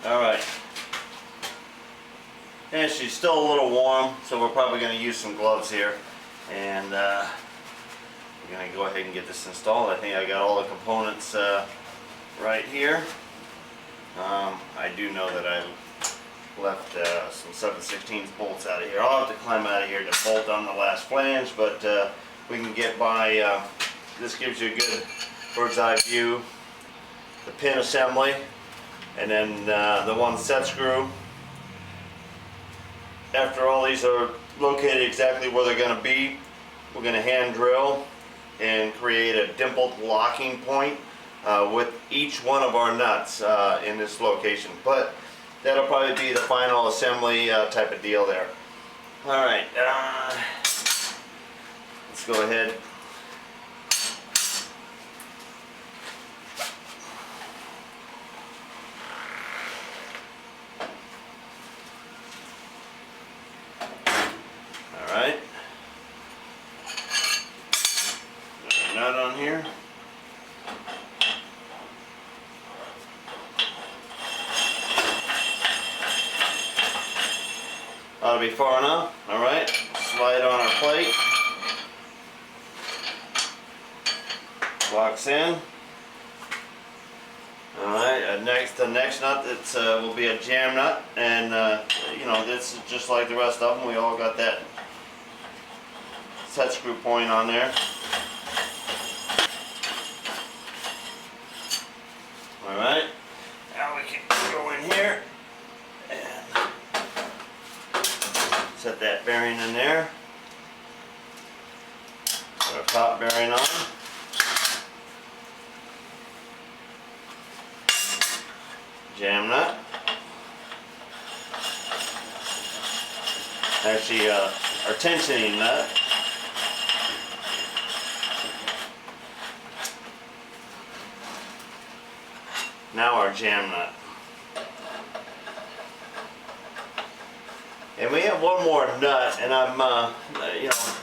Alright. And she's still a little warm, so we're probably going to use some gloves here. And we're going to go ahead and get this installed. I think I got all the components right here. I do know that I left some 7/16 bolts out of here. I'll have to climb out of here to bolt on the last flange, but we can get by. This gives you a good bird's eye view. The pin assembly, and then the one set screw. After all these are located exactly where they're going to be, we're going to hand drill and create a dimpled locking point with each one of our nuts in this location. But that'll probably be the final assembly type of deal there. Alright, let's go ahead. Alright, there's a nut on here. Ought to be far enough. Alright, slide on our plate. Locks in. Alright, the next nut will be a jam nut, and you know, this is just like the rest of them. We all got that set screw point on there. Alright, now we can go in here and set that bearing in there. Put our top bearing on. Jam nut. Actually, our tensioning nut. Now our jam nut. And we have one more nut, and I'm, you know,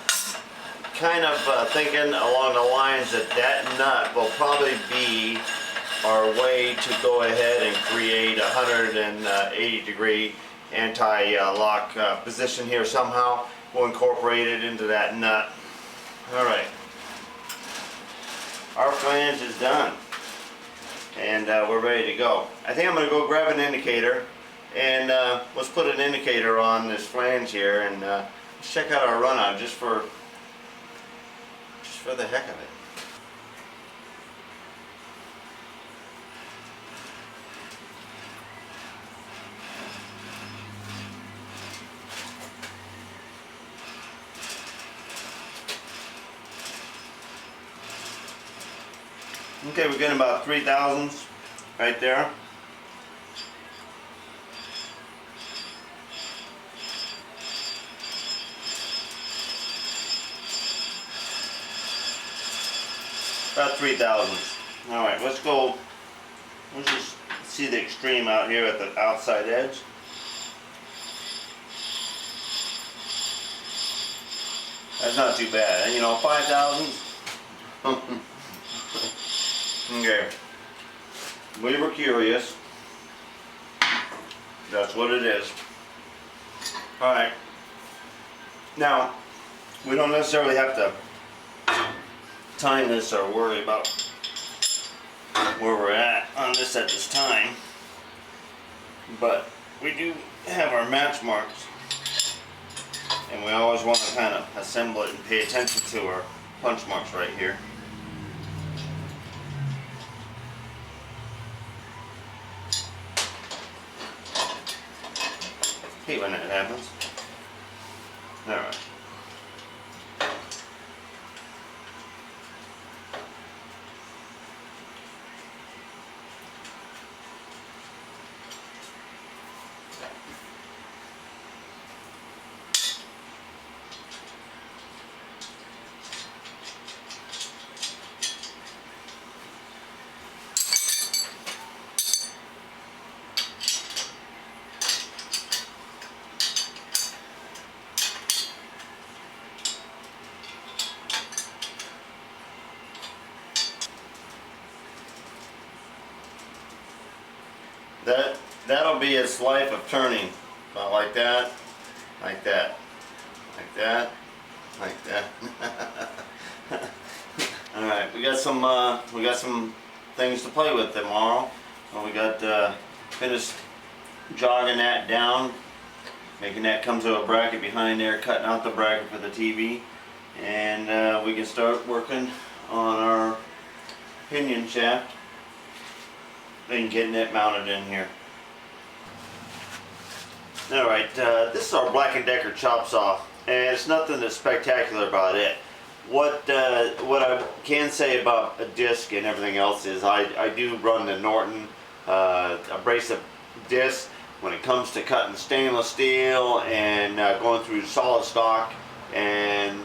kind of thinking along the lines that that nut will probably be our way to go ahead and create a 180-degree anti-lock position here somehow. We'll incorporate it into that nut. Alright. Our flange is done. And we're ready to go. I think I'm going to go grab an indicator, and let's put an indicator on this flange here, and let's check out our run out just for the heck of it. Okay, we're getting about 3 thousandths right there. About 3 thousandths. Alright, let's go. Let's just see the extreme out here at the outside edge. That's not too bad. You know, 5 thousandths. Okay, we were curious. That's what it is. Alright, now we don't necessarily have to time this or worry about where we're at on this at this time, but we do have our match marks, and we always want to kind of assemble it and pay attention to our punch marks right here. Hate when that happens. Alright. that'll be its life of turning. Like that, like that, like that, like that. All right, we got some things to play with tomorrow. We got finished jogging that down, making that come to a bracket behind there, cutting out the bracket for the TV, and we can start working on our pinion shaft and getting it mounted in here. Alright, this is our Black & Decker chop saw, and it's nothing that's spectacular about it. What I can say about a disc and everything else is I do run the Norton abrasive disc when it comes to cutting stainless steel and going through solid stock and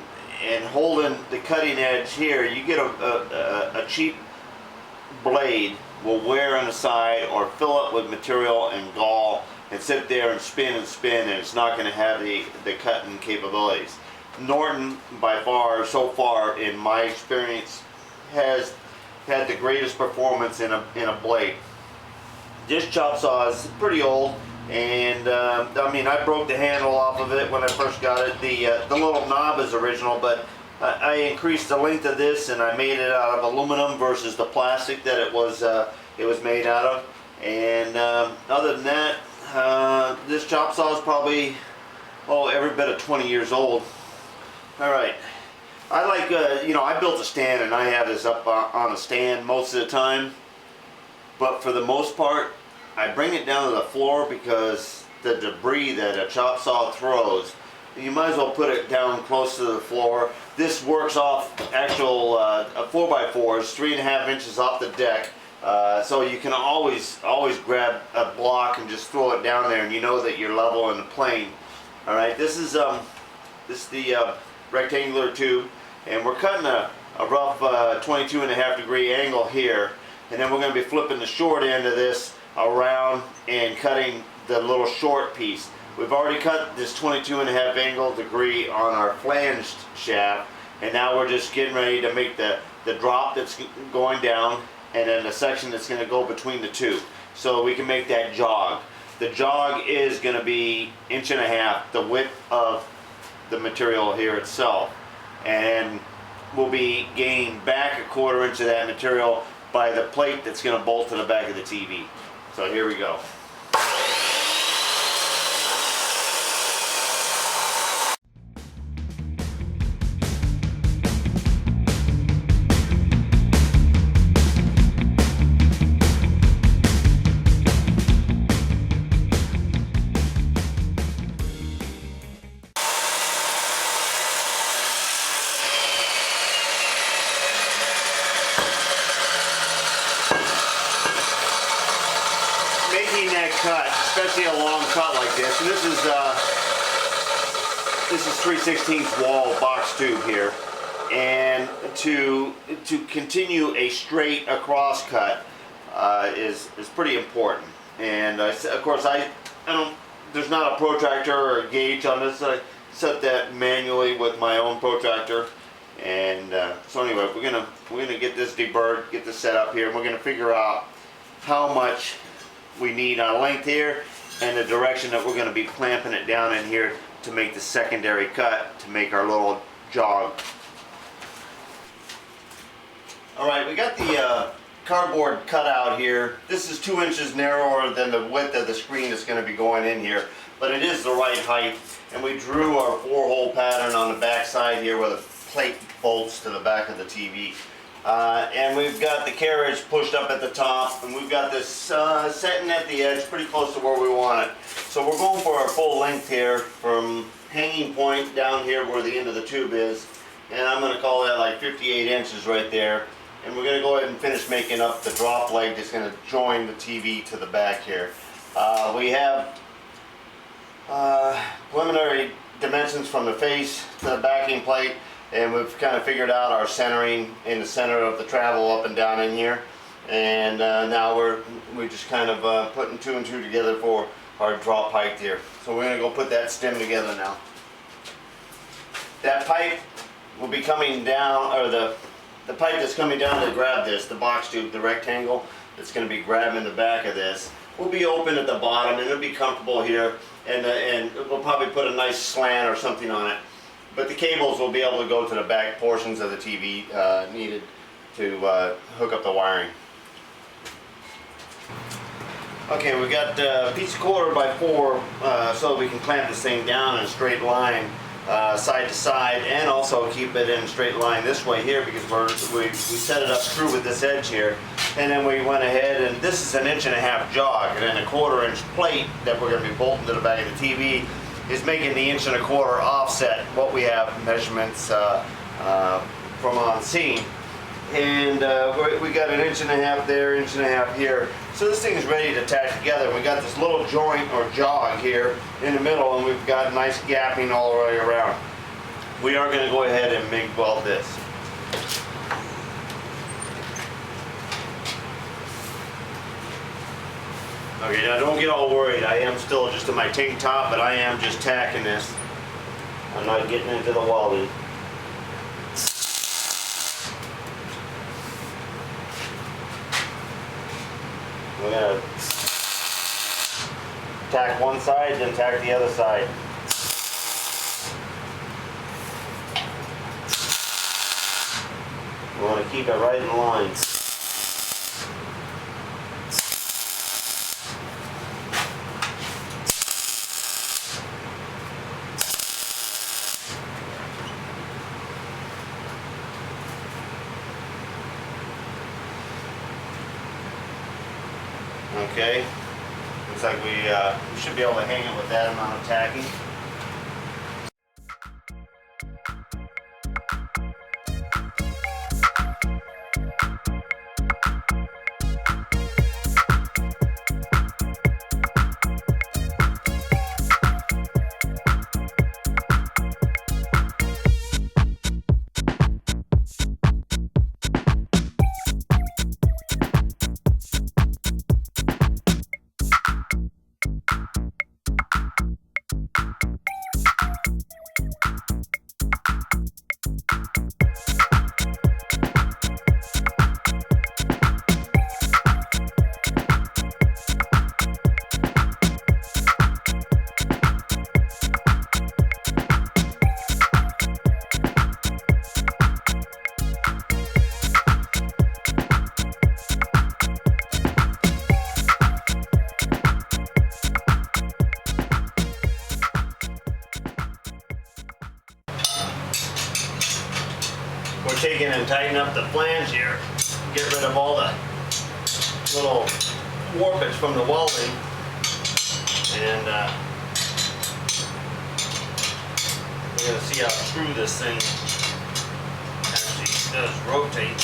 holding the cutting edge here. You get a cheap blade will wear on the side or fill up with material and gall and sit there and spin, and it's not going to have the cutting capabilities. Norton, by far, so far in my experience, has had the greatest performance in a blade. This chop saw is pretty old, and I mean, I broke the handle off of it when I first got it. The little knob is original, but I increased the length of this and I made it out of aluminum versus the plastic that it was made out of. And other than that, this chop saw is probably every bit of 20 years old. All right, I like I built a stand and I have this up on a stand most of the time, but for the most part I bring it down to the floor because the debris that a chop saw throws, you might as well put it down close to the floor. This works off actual 4x4s, 3.5 inches off the deck, so you can always grab a block and just throw it down there, and you know that you're level in the plane. All right, this is the rectangular tube, and we're cutting a rough 22.5 degree angle here, and then we're going to be flipping the short end of this around and cutting the little short piece. We've already cut this 22.5 degree on our flanged shaft, and now we're just getting ready to make the drop that's going down, and then the section that's going to go between the two, so we can make that jog. The jog is going to be 1.5 inches, the width of the material here itself, and we'll be gaining back 1/4 inch of that material by the plate that's going to bolt to the back of the TV. So here we go. Making that cut, especially a long cut like this, and this is 3/16 wall box tube here, and to continue a straight across cut is pretty important. And of course I don't, there's not a protractor or a gauge on this. I set that manually with my own protractor, and so anyway, we're gonna get this deburred, get this set up here, and we're gonna figure out how much we need on length here and the direction that we're going to be clamping it down in here to make the secondary cut to make our little jog. Alright, we got the cardboard cutout here. This is 2 inches narrower than the width of the screen that's going to be going in here, but it is the right height, and we drew our 4-hole pattern on the back side here where the plate bolts to the back of the TV. And we've got the carriage pushed up at the top, and we've got this setting at the edge pretty close to where we want it. So we're going for our full length here from hanging point down here where the end of the tube is, and I'm going to call that like 58 inches right there. And we're going to go ahead and finish making up the drop leg that's going to join the TV to the back here. We have preliminary dimensions from the face to the backing plate, and we've kind of figured out our centering in the center of the travel up and down in here. And now we're just kind of putting 2 and 2 together for our drop pipe here. So we're going to go put that stem together now. That pipe will be coming down, or the pipe that's coming down to grab this, the box tube, the rectangle, that's going to be grabbing the back of this, will be open at the bottom, and it'll be comfortable here, and we'll probably put a nice slant or something on it. But the cables will be able to go to the back portions of the TV needed to hook up the wiring. Okay, we got a piece of 1/4x4 so we can clamp this thing down in a straight line side to side, and also keep it in a straight line this way here, because we set it up through with this edge here, and then we went ahead, and this is an 1.5" jog, and then a 1/4" plate that we're going to be bolting to the back of the TV is making the 1.25" offset what we have measurements from on scene. And we got an 1.5" there, 1.5" here. So this thing is ready to tack together. We got this little joint or jog here in the middle, and we've got nice gapping all the way around. We are going to go ahead and MIG weld this. Okay, now don't get all worried. I am still just in my tank top, but I am just tacking this. I'm not getting into the welding. We're going to tack one side, then tack the other side. We want to keep it right in line. Okay, looks like we should be able to hang it with that amount of tacking. We're taking and tightening up the flange here. Get rid of all the little warpage from the welding. And we're going to see how true this thing actually does rotate.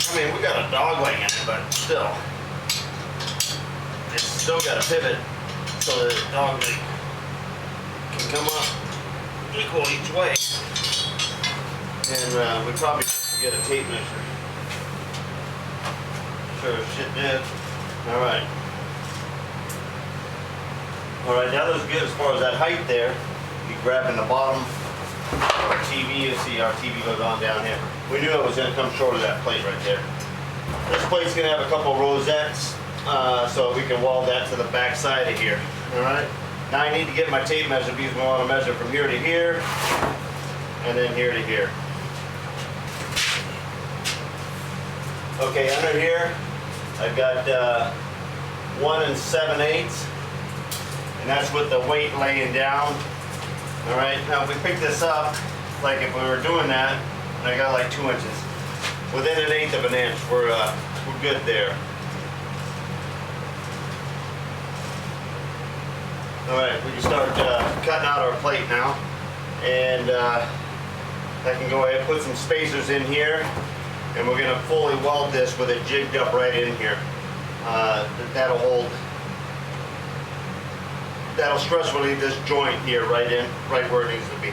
I mean, we got a dog leg in it, but still. It's still got a pivot so that the dog leg can come up equal each way. And we probably should get a tape measure. Sure as shit did. Alright. Alright, now that's good as far as that height there. You grabbing the bottom of our TV, you see our TV goes on down here. We knew it was going to come short of that plate right there. This plate's going to have a couple rosettes, so we can weld that to the back side of here. Alright. Now I need to get my tape measure because we want to measure from here to here, and then here to here. Okay, under here, I've got 1 7/8, and that's with the weight laying down. All right, now if we pick this up, like if we were doing that, and I got like 2 inches, within 1/8 of an inch, we're good there. All right, we can start cutting out our plate now, and I can go ahead and put some spacers in here. And we're going to fully weld this with it jigged up right in here. That'll hold, that'll stress relieve this joint here right where it needs to be.